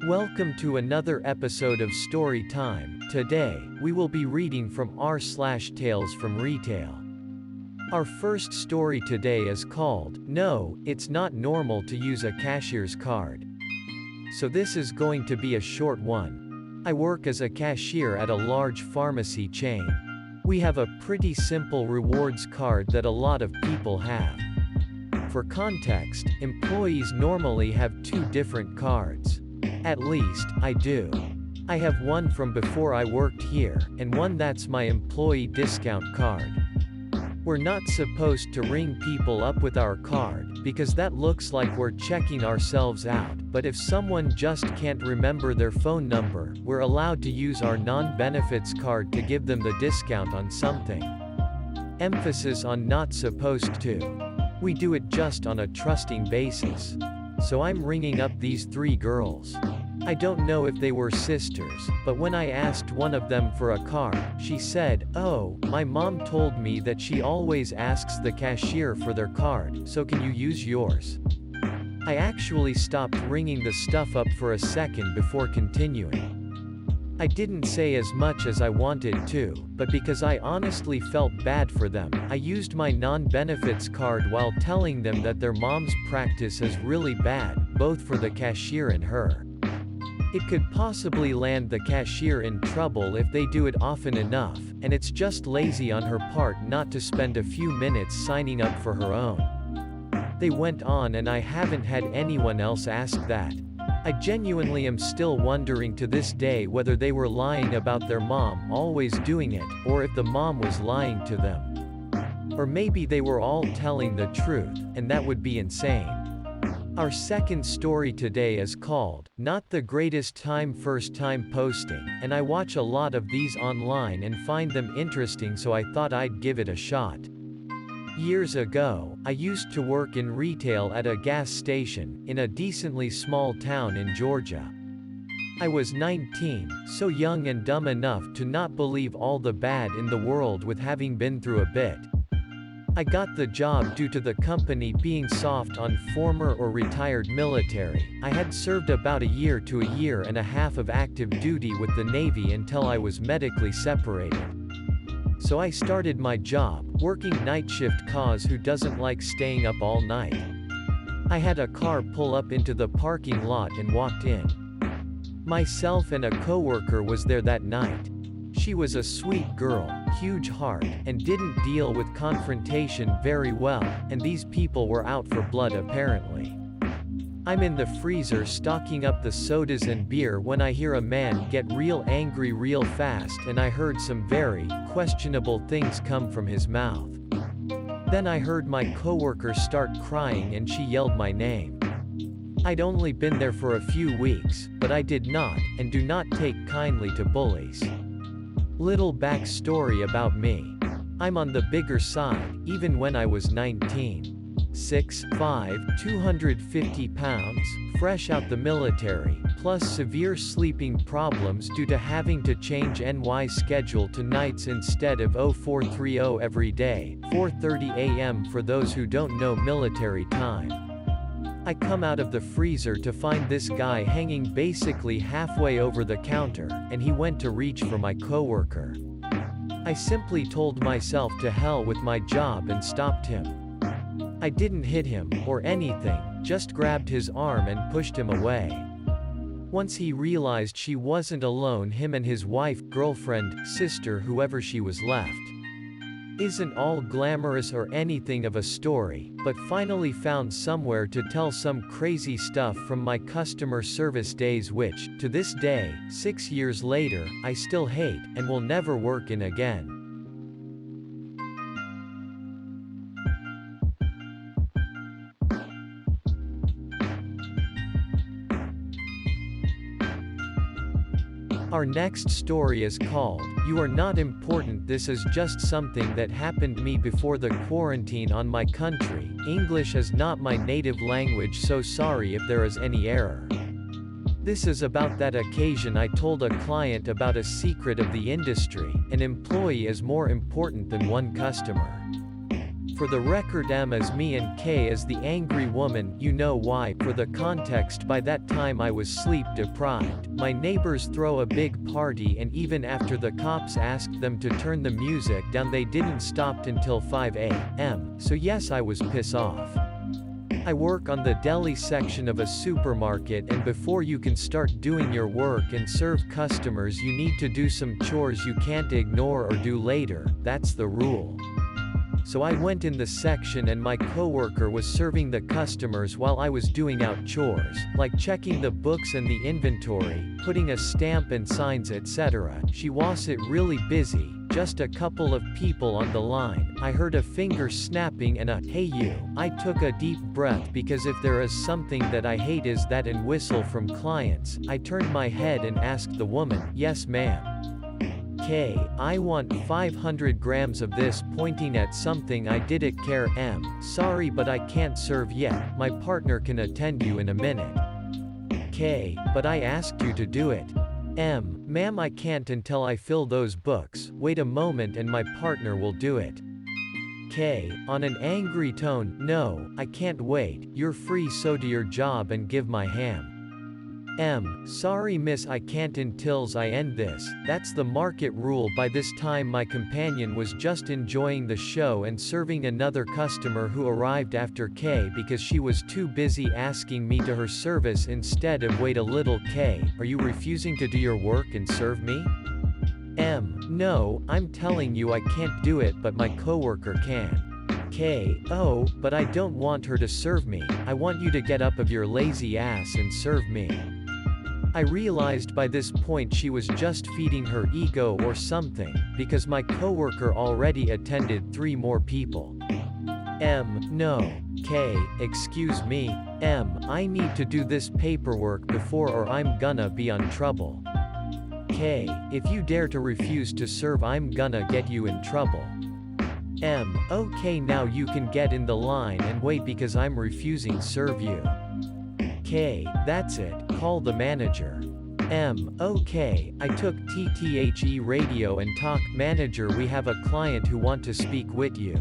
Welcome to another episode of Story Time. Today, we will be reading from r/Tales from Retail. Our first story today is called, No, It's Not Normal to Use a Cashier's Card. So this is going to be a short one. I work as a cashier at a large pharmacy chain. We have a pretty simple rewards card that a lot of people have. For context, employees normally have two different cards. At least, I do. I have one from before I worked here, and one that's my employee discount card. We're not supposed to ring people up with our card, because that looks like we're checking ourselves out, but if someone just can't remember their phone number, we're allowed to use our non-benefits card to give them the discount on something. Emphasis on not supposed to. We do it just on a trusting basis. So I'm ringing up these three girls. I don't know if they were sisters, but when I asked one of them for a card, she said, "Oh, my mom told me that she always asks the cashier for their card, so can you use yours?" I actually stopped ringing the stuff up for a second before continuing. I didn't say as much as I wanted to, but because I honestly felt bad for them, I used my non-benefits card while telling them that their mom's practice is really bad, both for the cashier and her. It could possibly land the cashier in trouble if they do it often enough, and it's just lazy on her part not to spend a few minutes signing up for her own. They went on and I haven't had anyone else ask that. I genuinely am still wondering to this day whether they were lying about their mom always doing it, or if the mom was lying to them. Or maybe they were all telling the truth, and that would be insane. Our second story today is called, Not the Greatest Time First Time Posting, and I watch a lot of these online and find them interesting, so I thought I'd give it a shot. Years ago, I used to work in retail at a gas station, in a decently small town in Georgia. I was 19, so young and dumb enough to not believe all the bad in the world with having been through a bit. I got the job due to the company being soft on former or retired military. I had served about a year to a year and a half of active duty with the Navy until I was medically separated. So I started my job, working night shift cause who doesn't like staying up all night. I had a car pull up into the parking lot and walked in. Myself and a coworker was there that night. She was a sweet girl, huge heart, and didn't deal with confrontation very well, and these people were out for blood apparently. I'm in the freezer stocking up the sodas and beer when I hear a man get real angry real fast, and I heard some very questionable things come from his mouth. Then I heard my coworker start crying and she yelled my name. I'd only been there for a few weeks, but I did not, and do not take kindly to bullies. Little backstory about me. I'm on the bigger side, even when I was 19. 6'5", 250 pounds, fresh out the military, plus severe sleeping problems due to having to change NY schedule to nights instead of 0430 every day, 4:30 a.m. for those who don't know military time. I come out of the freezer to find this guy hanging basically halfway over the counter, and he went to reach for my coworker. I simply told myself to hell with my job and stopped him. I didn't hit him, or anything, just grabbed his arm and pushed him away. Once he realized she wasn't alone, him and his wife, girlfriend, sister, whoever she was left. Isn't all glamorous or anything of a story, but finally found somewhere to tell some crazy stuff from my customer service days which, to this day, 6 years later, I still hate, and will never work in again. Our next story is called, You Are Not Important. This is just something that happened me before the quarantine on my country. English is not my native language, so sorry if there is any error. This is about that occasion I told a client about a secret of the industry. An employee is more important than one customer. For the record, M is me and K is the angry woman. You know why. For the context, by that time I was sleep deprived. My neighbors throw a big party, and even after the cops asked them to turn the music down, they didn't stop until 5 a.m. So yes, I was pissed off. I work on the deli section of a supermarket, and before you can start doing your work and serve customers, you need to do some chores you can't ignore or do later. That's the rule. So I went in the section, and my coworker was serving the customers while I was doing out chores, like checking the books and the inventory, putting a stamp and signs, etc. She wasn't really busy, just a couple of people on the line. I heard a finger snapping and a "hey you." I took a deep breath, because if there is something that I hate is that and whistle from clients. I turned my head and asked the woman, "Yes ma'am." "K, I want 500 grams of this," pointing at something I didn't care. "M, sorry but I can't serve yet, my partner can attend you in a minute." "K, but I asked you to do it." "M, ma'am, I can't until I fill those books. Wait a moment and my partner will do it." K, on an angry tone, "No, I can't wait, you're free, so do your job and give my ham." "M, sorry miss, I can't until I end this. That's the market rule." By this time my companion was just enjoying the show and serving another customer who arrived after K because she was too busy asking me to her service instead of "Wait a little K, are you refusing to do your work and serve me?" "M, no, I'm telling you I can't do it, but my coworker can." "K, oh, but I don't want her to serve me, I want you to get up of your lazy ass and serve me." I realized by this point she was just feeding her ego or something, because my coworker already attended 3 more people. "M, no. K, excuse me. M, I need to do this paperwork before or I'm gonna be on trouble." "K, if you dare to refuse to serve, I'm gonna get you in trouble." "M, okay, now you can get in the line and wait because I'm refusing serve you." "K, that's it, call the manager." "M, okay, I took TTHE radio and talked. Manager, we have a client who want to speak with you."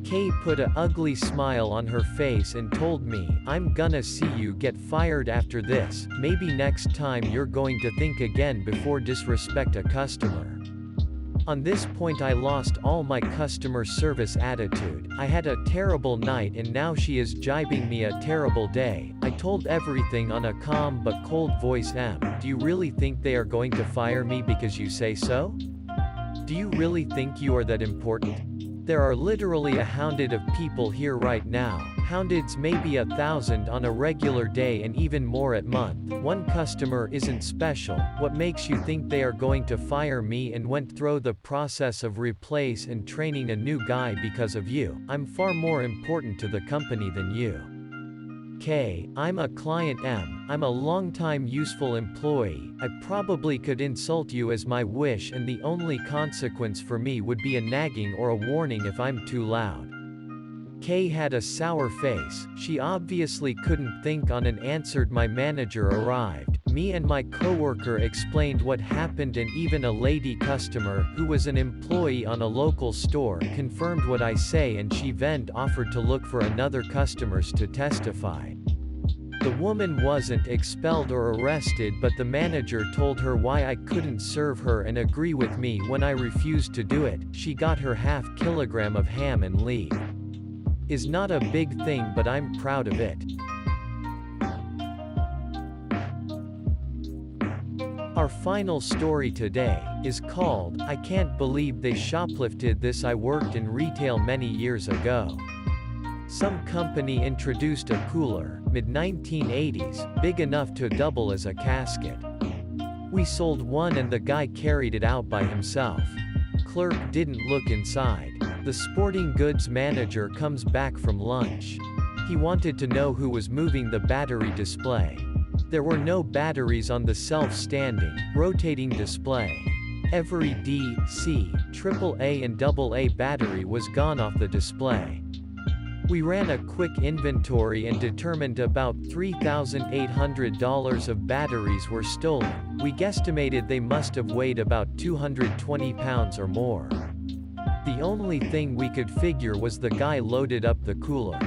K put a ugly smile on her face and told me, "I'm gonna see you get fired after this. Maybe next time you're going to think again before disrespect a customer." On this point I lost all my customer service attitude. I had a terrible night and now she is jibing me a terrible day. I told everything on a calm but cold voice. "M, do you really think they are going to fire me because you say so? Do you really think you are that important? There are literally 100 of people here right now. Hundreds, maybe 1,000 on a regular day and even more at month. One customer isn't special. What makes you think they are going to fire me and went through the process of replace and training a new guy because of you? I'm far more important to the company than you." K, I'm a client. M, I'm a long-time useful employee. I probably could insult you as my wish, and the only consequence for me would be a nagging or a warning if I'm too loud. K had a sour face. She obviously couldn't think on and answered. My manager arrived. Me and my coworker explained what happened, and even a lady customer, who was an employee on a local store, confirmed what I say, and she then offered to look for another customers to testify. The woman wasn't expelled or arrested, but the manager told her why I couldn't serve her and agree with me when I refused to do it. She got her ½ kilogram of ham and leave. Is not a big thing, but I'm proud of it. Our final story today is called, "I Can't Believe They Shoplifted This." I worked in retail many years ago. Some company introduced a cooler, mid-1980s, big enough to double as a casket. We sold one and the guy carried it out by himself. Clerk didn't look inside. The sporting goods manager comes back from lunch. He wanted to know who was moving the battery display. There were no batteries on the self-standing, rotating display. Every D, C, AAA and AA battery was gone off the display. We ran a quick inventory and determined about $3,800 of batteries were stolen. We guesstimated they must have weighed about 220 pounds or more. The only thing we could figure was the guy loaded up the cooler.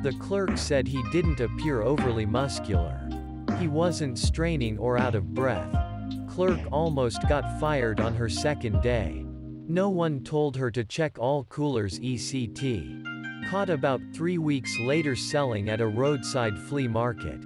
The clerk said he didn't appear overly muscular. He wasn't straining or out of breath. Clerk almost got fired on her second day. No one told her to check all coolers ECT. Caught about 3 weeks later selling at a roadside flea market.